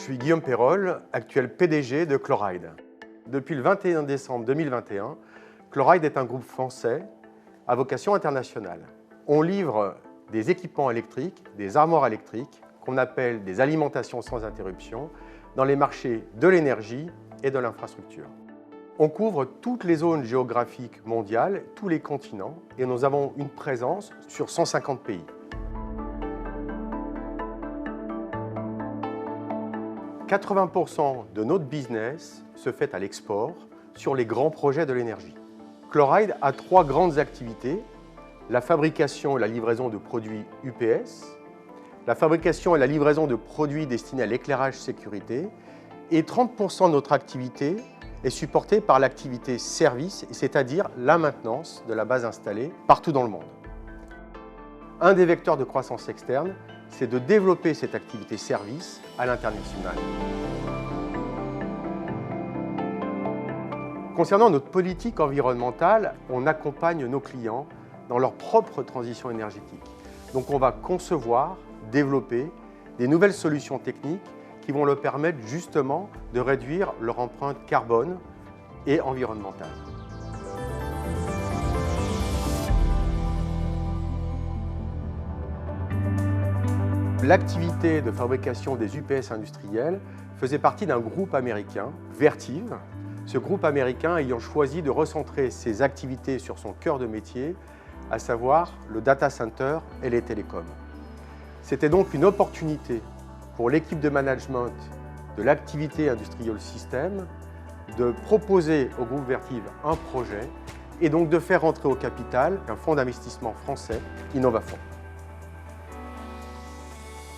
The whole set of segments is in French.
suis Guillaume Perrol, actuel PDG de Chloride. Depuis le 21 décembre 2021, Chloride est un groupe français à vocation internationale. On livre des équipements électriques, des armoires électriques, qu'on appelle des alimentations sans interruption, dans les marchés de l'énergie et de l'infrastructure. On couvre toutes les zones géographiques mondiales, tous les continents, et nous avons une présence sur 150 pays. « 80% de notre business se fait à l'export sur les grands projets de l'énergie. Chloride a 3 grandes activités, la fabrication et la livraison de produits UPS, la fabrication et la livraison de produits destinés à l'éclairage sécurité, et 30% de notre activité est supportée par l'activité service, c'est-à-dire la maintenance de la base installée partout dans le monde. Un des vecteurs de croissance externe, c'est de développer cette activité service à l'international. Concernant notre politique environnementale, on accompagne nos clients dans leur propre transition énergétique. Donc on va concevoir, développer des nouvelles solutions techniques qui vont leur permettre justement de réduire leur empreinte carbone et environnementale. L'activité de fabrication des UPS industriels faisait partie d'un groupe américain, Vertiv. Ce groupe américain ayant choisi de recentrer ses activités sur son cœur de métier, à savoir le data center et les télécoms. C'était donc une opportunité pour l'équipe de management de l'activité Industrial System de proposer au groupe Vertiv un projet et donc de faire entrer au capital un fonds d'investissement français, Innovafond.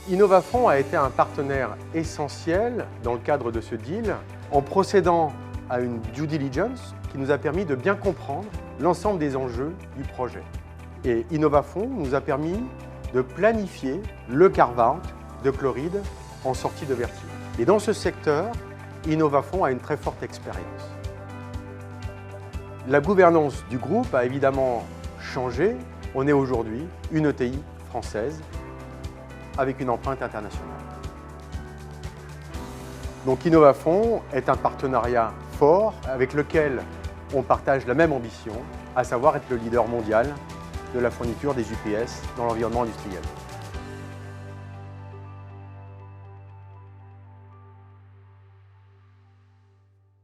Innovafond a été un partenaire essentiel dans le cadre de ce deal en procédant à une due diligence qui nous a permis de bien comprendre l'ensemble des enjeux du projet. Et Innovafond nous a permis de planifier le carve-out de Chloride en sortie de Vertiv. Et dans ce secteur, Innovafond a une très forte expérience. La gouvernance du groupe a évidemment changé. On est aujourd'hui une ETI française avec une empreinte internationale. Donc Innovafond est un partenariat fort avec lequel on partage la même ambition, à savoir être le leader mondial de la fourniture des UPS dans l'environnement industriel.